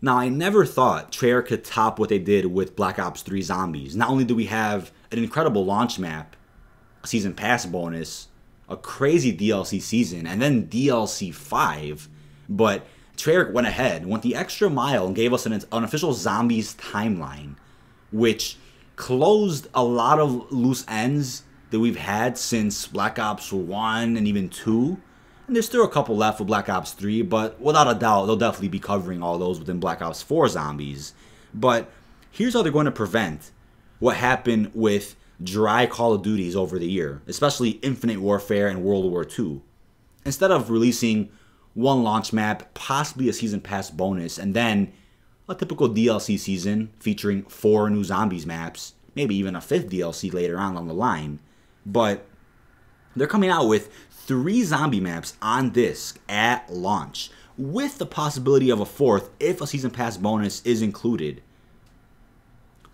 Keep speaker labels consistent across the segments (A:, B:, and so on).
A: Now, I never thought Treyarch could top what they did with Black Ops 3 Zombies. Not only do we have an incredible launch map, a season pass bonus, a crazy DLC season, and then DLC 5, but Treyarch went ahead, went the extra mile, and gave us an official Zombies timeline, which closed a lot of loose ends that we've had since Black Ops 1 and even 2. And there's still a couple left for Black Ops 3, but without a doubt, they'll definitely be covering all those within Black Ops 4 Zombies. But here's how they're going to prevent what happened with dry Call of Duties over the year, especially Infinite Warfare and World War II. Instead of releasing one launch map, possibly a season pass bonus, and then a typical DLC season featuring 4 new Zombies maps, maybe even a 5th DLC later on the line. But they're coming out with 3 zombie maps on disc at launch, with the possibility of a 4th if a season pass bonus is included.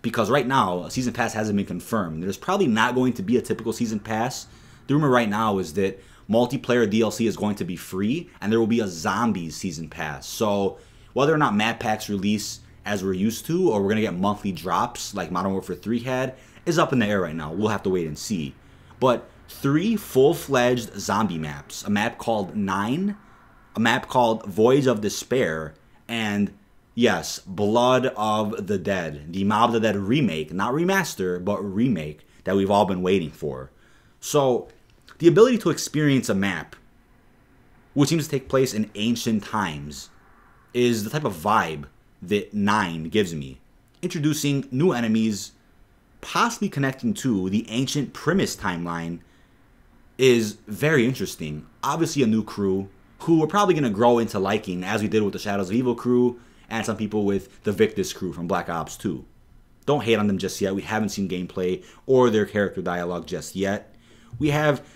A: Because right now, a season pass hasn't been confirmed. There's probably not going to be a typical season pass. The rumor right now is that multiplayer DLC is going to be free, and there will be a zombies season pass. So whether or not map packs release as we're used to, or we're going to get monthly drops like Modern Warfare 3 had, is up in the air right now. We'll have to wait and see. But 3 full-fledged zombie maps, a map called 9, a map called Voyage of Despair, and yes, Blood of the Dead, the Mob of the Dead remake, not remaster, but remake that we've all been waiting for. So the ability to experience a map, which seems to take place in ancient times, is the type of vibe that 9 gives me. Introducing new enemies, possibly connecting to the ancient Primus timeline, is very interesting. Obviously a new crew, who we're probably going to grow into liking, as we did with the Shadows of Evil crew, and some people with the Victus crew from Black Ops 2. Don't hate on them just yet. We haven't seen gameplay or their character dialogue just yet. We have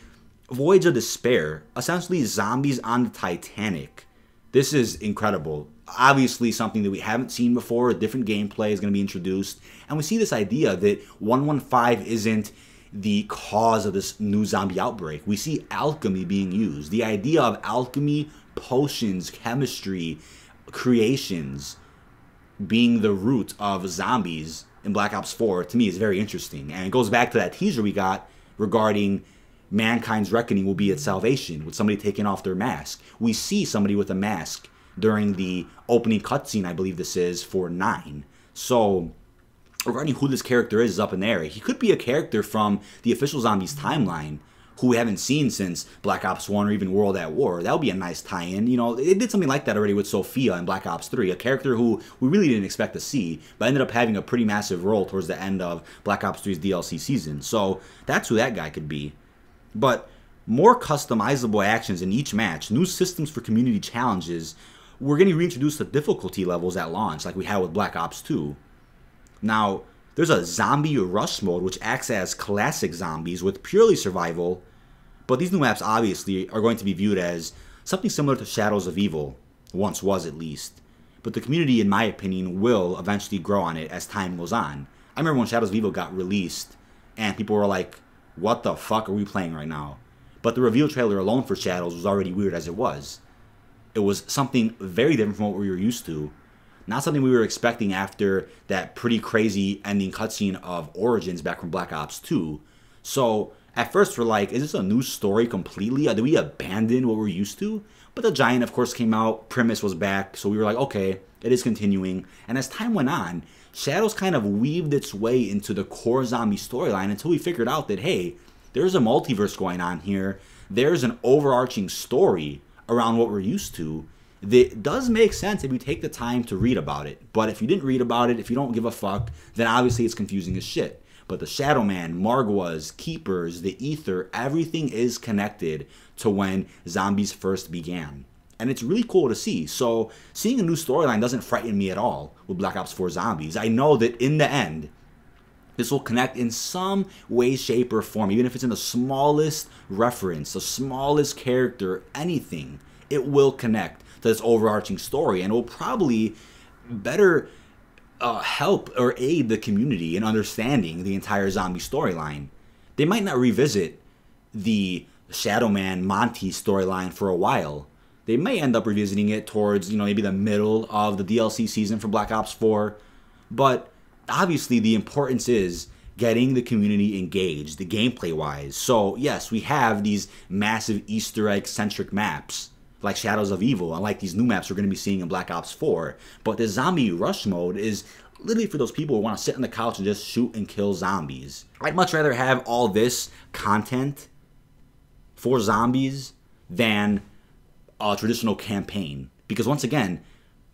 A: Voyage of Despair, essentially zombies on the Titanic. This is incredible. Obviously something that we haven't seen before. A different gameplay is going to be introduced. And we see this idea that 115 isn't the cause of this new zombie outbreak. We see alchemy being used. The idea of alchemy, potions, chemistry, creations being the root of zombies in Black Ops 4, to me, is very interesting. And it goes back to that teaser we got regarding mankind's reckoning will be its salvation, with somebody taking off their mask. We see somebody with a mask during the opening cutscene, I believe this is, for 9. So regarding who this character is up in the air. He could be a character from the official Zombies timeline who we haven't seen since Black Ops 1 or even World at War. That would be a nice tie-in. You know, it did something like that already with Sophia in Black Ops 3, a character who we really didn't expect to see, but ended up having a pretty massive role towards the end of Black Ops 3's DLC season. So that's who that guy could be. But more customizable actions in each match, new systems for community challenges. We're getting reintroduced to difficulty levels at launch like we had with Black Ops 2. Now, there's a zombie rush mode which acts as classic zombies with purely survival, but these new maps obviously are going to be viewed as something similar to Shadows of Evil, once was at least. But the community, in my opinion, will eventually grow on it as time goes on. I remember when Shadows of Evil got released and people were like, what the fuck are we playing right now? But the reveal trailer alone for Shadows was already weird as it was. It was something very different from what we were used to. Not something we were expecting after that pretty crazy ending cutscene of Origins back from Black Ops 2. So at first we're like, is this a new story completely? Did we abandon what we're used to? But the Giant, of course, came out. Primus was back. So we were like, okay, it is continuing. And as time went on, Shadows kind of weaved its way into the core zombie storyline until we figured out that, hey, there's a multiverse going on here. There's an overarching story around what we're used to that does make sense if you take the time to read about it. But if you didn't read about it, if you don't give a fuck, then obviously it's confusing as shit. But the Shadow Man, Margwas, Keepers, the Ether, everything is connected to when zombies first began. And it's really cool to see. So seeing a new storyline doesn't frighten me at all with Black Ops 4 Zombies. I know that in the end, this will connect in some way, shape, or form, even if it's in the smallest reference, the smallest character, anything, it will connect to this overarching story, and it will probably better help or aid the community in understanding the entire zombie storyline. They might not revisit the Shadow Man Monty storyline for a while, They may end up revisiting it towards, maybe the middle of the DLC season for Black Ops 4. But obviously the importance is getting the community engaged, the gameplay-wise. So yes, we have these massive Easter egg-centric maps like Shadows of Evil, and like these new maps we're going to be seeing in Black Ops 4. But the zombie rush mode is literally for those people who want to sit on the couch and just shoot and kill zombies. I'd much rather have all this content for zombies than a traditional campaign. Because once again,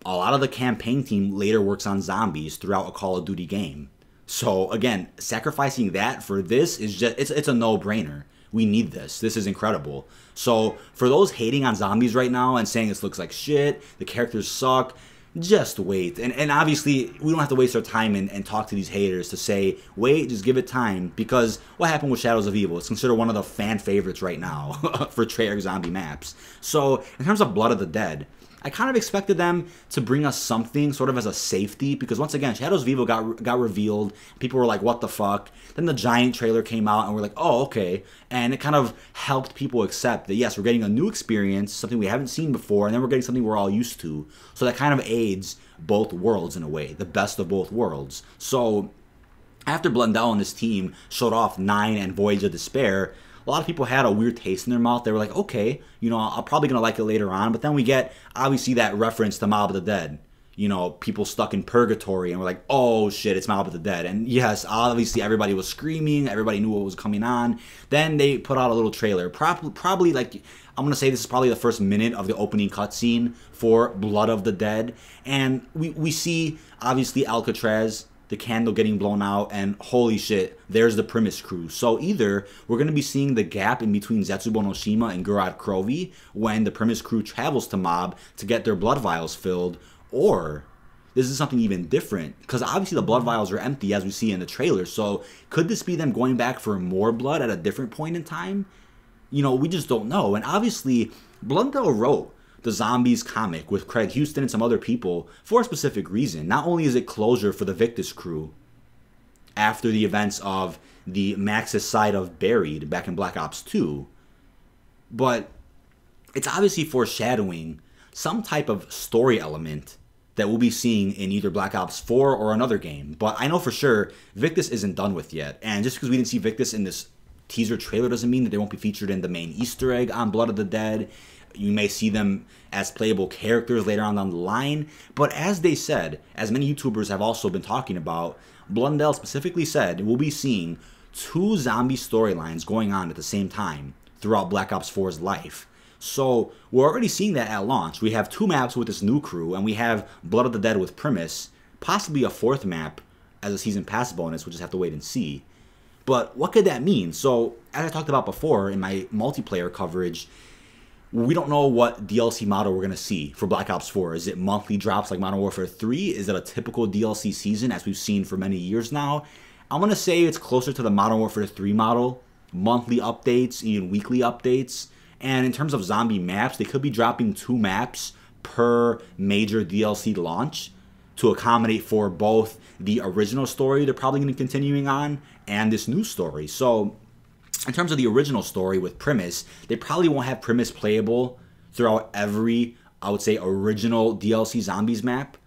A: a lot of the campaign team later works on zombies throughout a Call of Duty game. So again, sacrificing that for this is just, it's a no-brainer. We need this. This is incredible. So for those hating on zombies right now and saying this looks like shit, the characters suck, just wait. And obviously, we don't have to waste our time and talk to these haters to say, wait, just give it time. Because what happened with Shadows of Evil? It's considered one of the fan favorites right now for Treyarch zombie maps. So in terms of Blood of the Dead, I kind of expected them to bring us something sort of as a safety, because once again, Shadows of Evil got revealed. People were like, what the fuck? Then the Giant trailer came out and we're like, oh, okay. And it kind of helped people accept that, yes, we're getting a new experience, something we haven't seen before, and then we're getting something we're all used to. So that kind of aids both worlds in a way, the best of both worlds. So after Blundell and his team showed off 9 and Voyage of Despair, a lot of people had a weird taste in their mouth. They were like, okay, I'm probably going to like it later on. But then we get, obviously, that reference to Mob of the Dead. People stuck in purgatory. And we're like, oh, shit, it's Mob of the Dead. And yes, obviously, everybody was screaming. Everybody knew what was coming on. Then they put out a little trailer. Probably, like, I'm going to say this is probably the first minute of the opening cutscene for Blood of the Dead. And we see, obviously, Alcatraz, the candle getting blown out, and holy shit, there's the Primus crew. So either we're going to be seeing the gap in between Zetsubo no Shima and Gurad Krovi when the Primus crew travels to Mob to get their blood vials filled, or this is something even different, because obviously the blood vials are empty as we see in the trailer. So could this be them going back for more blood at a different point in time? We just don't know. And obviously, Blundell wrote the Zombies comic with Craig Houston and some other people for a specific reason. Not only is it closure for the Victus crew after the events of the Maxis side of Buried back in Black Ops 2, but it's obviously foreshadowing some type of story element that we'll be seeing in either Black Ops 4 or another game. But I know for sure Victus isn't done with yet. And just because we didn't see Victus in this teaser trailer doesn't mean that they won't be featured in the main Easter egg on Blood of the Dead. You may see them as playable characters later on down the line. But as they said, as many YouTubers have also been talking about, Blundell specifically said we'll be seeing 2 zombie storylines going on at the same time throughout Black Ops 4's life. So we're already seeing that at launch. We have 2 maps with this new crew, and we have Blood of the Dead with Primus, possibly a 4th map as a Season Pass bonus. We'll just have to wait and see. But what could that mean? So as I talked about before in my multiplayer coverage, we don't know what DLC model we're going to see for Black Ops 4. Is it monthly drops like Modern Warfare 3? Is it a typical DLC season as we've seen for many years now? I'm going to say it's closer to the Modern Warfare 3 model. Monthly updates, even weekly updates. And in terms of zombie maps, they could be dropping 2 maps per major DLC launch to accommodate for both the original story they're probably going to be continuing on and this new story. So in terms of the original story with Primus, they probably won't have Primus playable throughout every, I would say, original DLC Zombies map.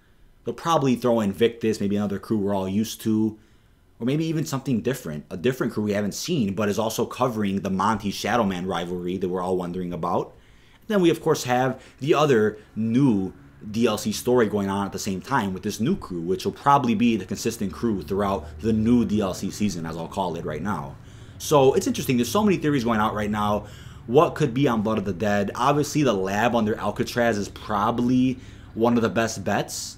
A: They'll probably throw in Victus, maybe another crew we're all used to, or maybe even something different, a different crew we haven't seen, but is also covering the Monty Shadowman rivalry that we're all wondering about. Then we, of course, have the other new DLC story going on at the same time with this new crew, which will probably be the consistent crew throughout the new DLC season, as I'll call it right now. So it's interesting. There's so many theories going out right now. What could be on Blood of the Dead? Obviously, the lab under Alcatraz is probably one of the best bets.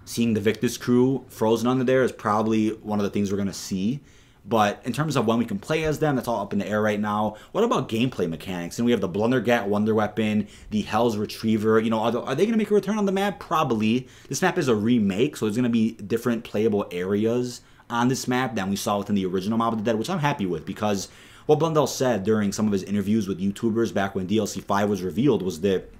A: Seeing the Victus crew frozen under there is probably one of the things we're going to see. But in terms of when we can play as them, that's all up in the air right now. What about gameplay mechanics? And we have the Blundergat Wonder Weapon, the Hell's Retriever. Are they going to make a return on the map? Probably. This map is a remake, so there's going to be different playable areas on this map than we saw within the original Mob of the Dead, which I'm happy with, because what Blundell said during some of his interviews with YouTubers back when DLC 5 was revealed was that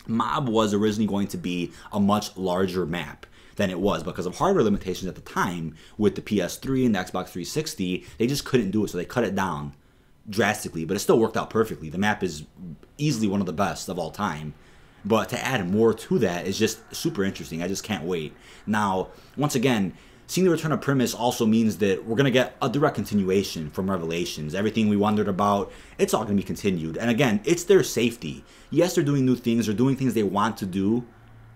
A: Mob was originally going to be a much larger map than it was because of hardware limitations at the time with the PS3 and the Xbox 360. They just couldn't do it, so they cut it down drastically, but it still worked out perfectly. The map is easily one of the best of all time. But to add more to that is just super interesting. I just can't wait. Now, once again, seeing the return of Primus also means that we're going to get a direct continuation from Revelations. Everything we wondered about, it's all going to be continued. And again, it's their safety. Yes, they're doing new things. They're doing things they want to do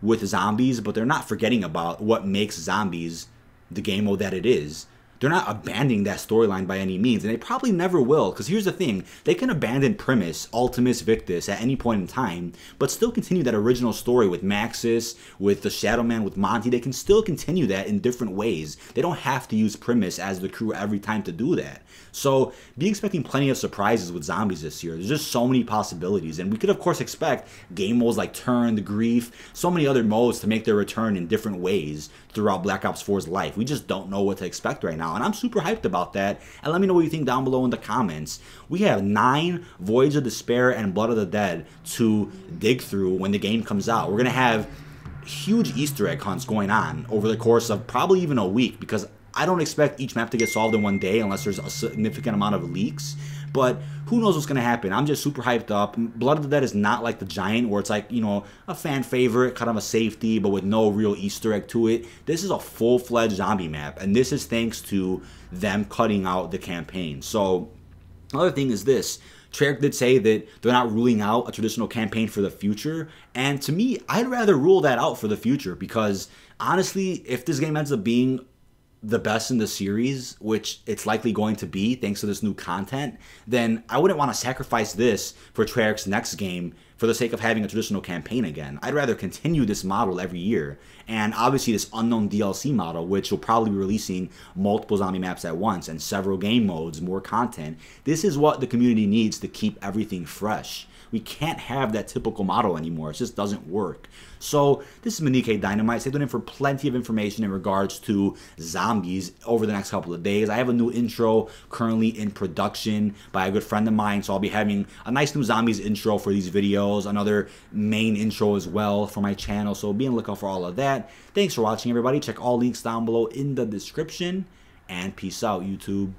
A: with zombies, but they're not forgetting about what makes zombies the game mode that it is. They're not abandoning that storyline by any means, and they probably never will, because here's the thing, they can abandon Primus, Ultimus, Victus at any point in time, but still continue that original story with Maxis, with the Shadow Man, with Monty. They can still continue that in different ways. They don't have to use Primus as the crew every time to do that. So be expecting plenty of surprises with zombies this year. There's just so many possibilities, and we could of course expect game modes like Turn, the Grief, so many other modes to make their return in different ways throughout Black Ops 4's life. We just don't know what to expect right now, and I'm super hyped about that. And let me know what you think down below in the comments. We have 9 Voids of Despair and Blood of the Dead to dig through when the game comes out. We're gonna have huge Easter egg hunts going on over the course of probably even a week, because I don't expect each map to get solved in one day unless there's a significant amount of leaks. But who knows what's going to happen. I'm just super hyped up. Blood of the Dead is not like the Giant, where it's like, you know, a fan favorite, kind of a safety, but with no real Easter egg to it. This is a full-fledged zombie map, and this is thanks to them cutting out the campaign. So another thing is this. Treyarch did say that they're not ruling out a traditional campaign for the future, and to me, I'd rather rule that out for the future, because honestly, if this game ends up being the best in the series, which it's likely going to be thanks to this new content, then I wouldn't want to sacrifice this for Treyarch's next game for the sake of having a traditional campaign again. I'd rather continue this model every year, and obviously this unknown DLC model, which will probably be releasing multiple zombie maps at once and several game modes, more content. This is what the community needs to keep everything fresh. We can't have that typical model anymore. It just doesn't work. So this is dkdynamite. Stay tuned in for plenty of information in regards to zombies over the next couple of days. I have a new intro currently in production by a good friend of mine, so I'll be having a nice new zombies intro for these videos, another main intro as well for my channel, so be on the lookout for all of that. Thanks for watching, everybody. Check all links down below in the description, and peace out, YouTube.